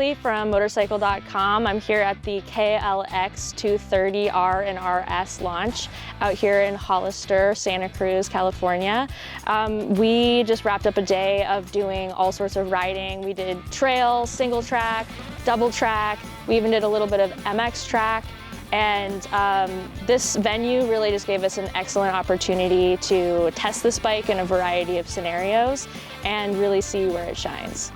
Haley from Motorcycle.com. I'm here at the KLX 230R and RS launch out here in Hollister, Santa Cruz, California. We just wrapped up a day of doing all sorts of riding. We did trail, single track, double track. We even did a little bit of MX track. And this venue really just gave us an excellent opportunity to test this bike in a variety of scenarios and really see where it shines.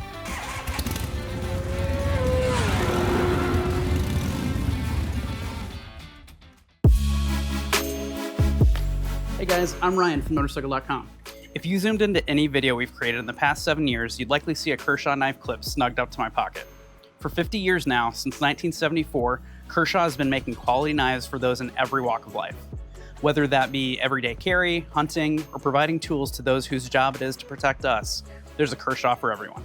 Hey guys, I'm Ryan from Motorcycle.com. If you zoomed into any video we've created in the past 7 years, you'd likely see a Kershaw knife clip snugged up to my pocket. For 50 years now, since 1974, Kershaw has been making quality knives for those in every walk of life. Whether that be everyday carry, hunting, or providing tools to those whose job it is to protect us, there's a Kershaw for everyone.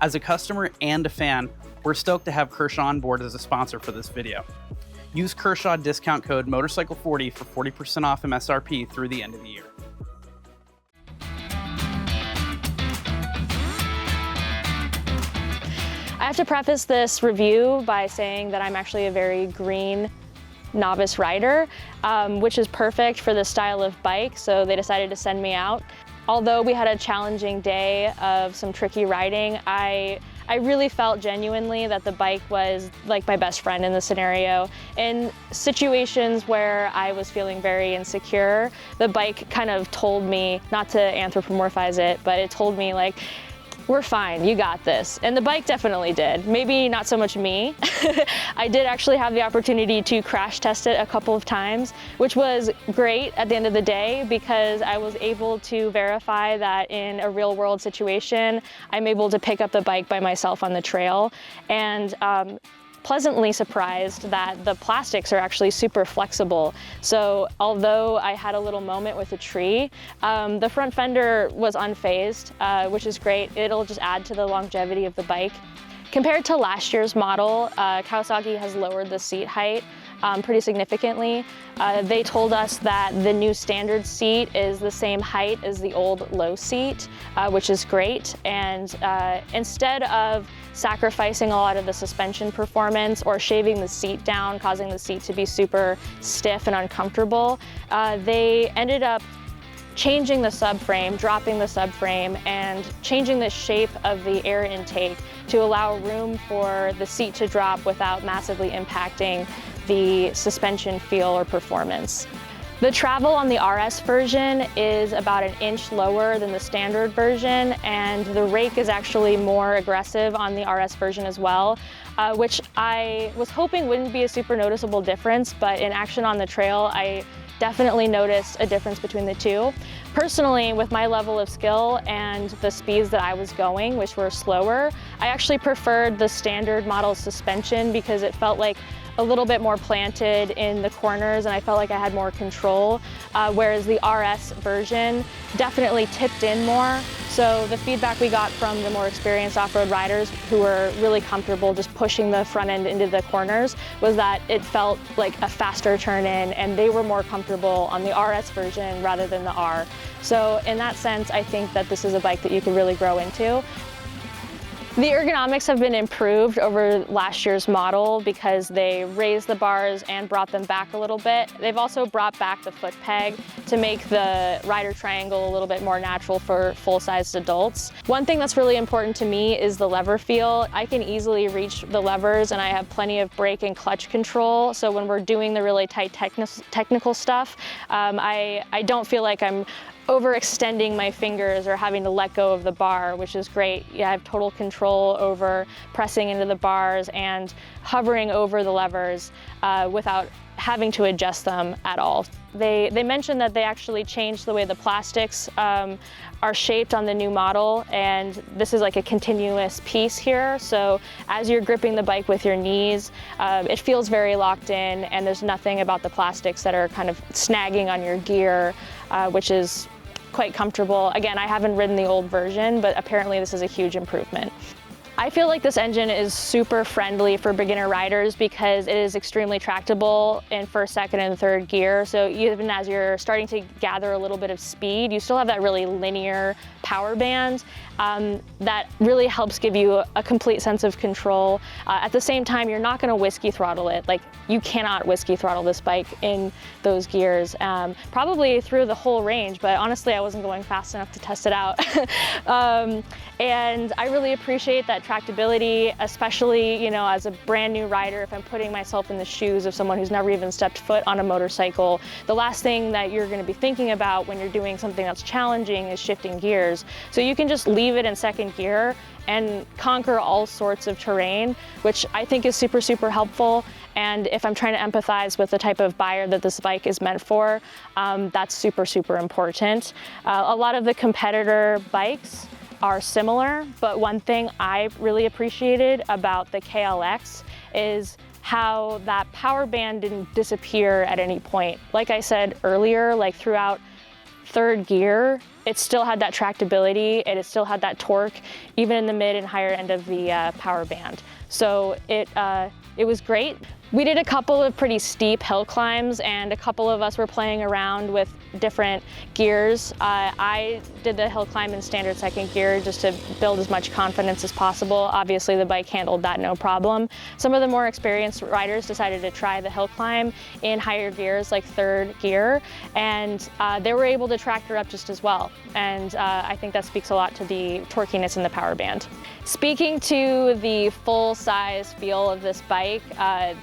As a customer and a fan, we're stoked to have Kershaw on board as a sponsor for this video. Use Kershaw discount code Motorcycle40 for 40% off MSRP through the end of the year. I have to preface this review by saying that I'm actually a very green novice rider, which is perfect for this style of bike, so they decided to send me out. Although we had a challenging day of some tricky riding, I really felt genuinely that the bike was like my best friend in the scenario. In situations where I was feeling very insecure, the bike kind of told me, not to anthropomorphize it, but it told me like, we're fine, you got this. And the bike definitely did. Maybe not so much me. I did actually have the opportunity to crash test it a couple of times, which was great at the end of the day because I was able to verify that in a real world situation, I'm able to pick up the bike by myself on the trail. And pleasantly surprised that the plastics are actually super flexible. So although I had a little moment with a tree, the front fender was unfazed, which is great. It'll just add to the longevity of the bike. Compared to last year's model, Kawasaki has lowered the seat height pretty significantly. They told us that the new standard seat is the same height as the old low seat, which is great. And instead of sacrificing a lot of the suspension performance or shaving the seat down, causing the seat to be super stiff and uncomfortable, they ended up changing the subframe, dropping the subframe, and changing the shape of the air intake to allow room for the seat to drop without massively impacting the suspension feel or performance. The travel on the RS version is about 1 inch lower than the standard version, and the rake is actually more aggressive on the RS version as well, which I was hoping wouldn't be a super noticeable difference, but in action on the trail, I definitely noticed a difference between the two. Personally, with my level of skill and the speeds that I was going, which were slower, I actually preferred the standard model suspension because it felt like a little bit more planted in the corners and I felt like I had more control, whereas the RS version definitely tipped in more. So the feedback we got from the more experienced off-road riders who were really comfortable just pushing the front end into the corners was that it felt like a faster turn in and they were more comfortable on the RS version rather than the R. So in that sense, I think that this is a bike that you could really grow into. The ergonomics have been improved over last year's model because they raised the bars and brought them back a little bit. They've also brought back the foot peg to make the rider triangle a little bit more natural for full-sized adults. One thing that's really important to me is the lever feel. I can easily reach the levers and I have plenty of brake and clutch control. So when we're doing the really tight technical stuff, I don't feel like I'm overextending my fingers or having to let go of the bar, which is great. I have total control over pressing into the bars and hovering over the levers without having to adjust them at all. They mentioned that they actually changed the way the plastics are shaped on the new model, and this is like a continuous piece here. So as you're gripping the bike with your knees, it feels very locked in, and there's nothing about the plastics that are kind of snagging on your gear, which is quite comfortable. Again, I haven't ridden the old version, but apparently this is a huge improvement. I feel like this engine is super friendly for beginner riders because it is extremely tractable in first, second, and third gear. So even as you're starting to gather a little bit of speed, you still have that really linear power band that really helps give you a complete sense of control. At the same time, you're not gonna whiskey throttle it. Like, you cannot whiskey throttle this bike in those gears, probably through the whole range, but honestly, I wasn't going fast enough to test it out. And I really appreciate that tractability, especially, you know, as a brand new rider, if I'm putting myself in the shoes of someone who's never even stepped foot on a motorcycle, the last thing that you're gonna be thinking about when you're doing something that's challenging is shifting gears. So you can just leave it in second gear and conquer all sorts of terrain, which I think is super, super helpful. And if I'm trying to empathize with the type of buyer that this bike is meant for, that's super, super important. A lot of the competitor bikes are similar, but one thing I really appreciated about the KLX is how that power band didn't disappear at any point. Like I said earlier, like throughout third gear, it still had that tractability and it still had that torque, even in the mid and higher end of the power band. So it was great. We did a couple of pretty steep hill climbs and a couple of us were playing around with different gears. I did the hill climb in standard second gear just to build as much confidence as possible. Obviously the bike handled that no problem. Some of the more experienced riders decided to try the hill climb in higher gears like third gear, and they were able to tractor up just as well. And I think that speaks a lot to the torquiness in the power band. Speaking to the full-size feel of this bike,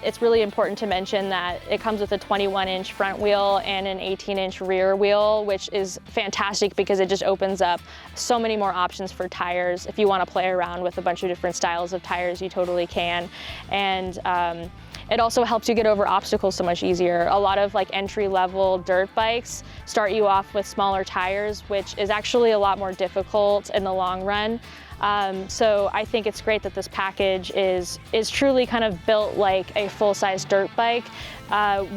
it's really important to mention that it comes with a 21-inch front wheel and an 18-inch rear wheel, which is fantastic because it just opens up so many more options for tires. If you want to play around with a bunch of different styles of tires, you totally can. And it also helps you get over obstacles so much easier. A lot of like entry-level dirt bikes start you off with smaller tires, which is actually a lot more difficult in the long run. So I think it's great that this package is truly kind of built like a full-size dirt bike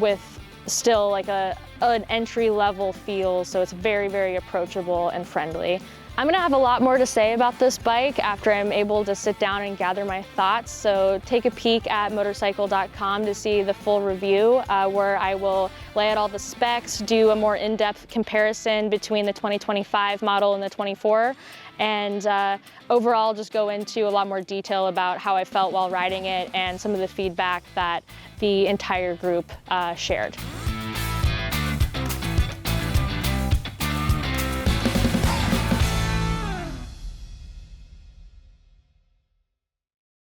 with still like an entry-level feel, so it's very, very approachable and friendly. I'm gonna have a lot more to say about this bike after I'm able to sit down and gather my thoughts, so take a peek at Motorcycle.com to see the full review where I will lay out all the specs, do a more in-depth comparison between the 2025 model and the 24, and overall just go into a lot more detail about how I felt while riding it and some of the feedback that the entire group shared.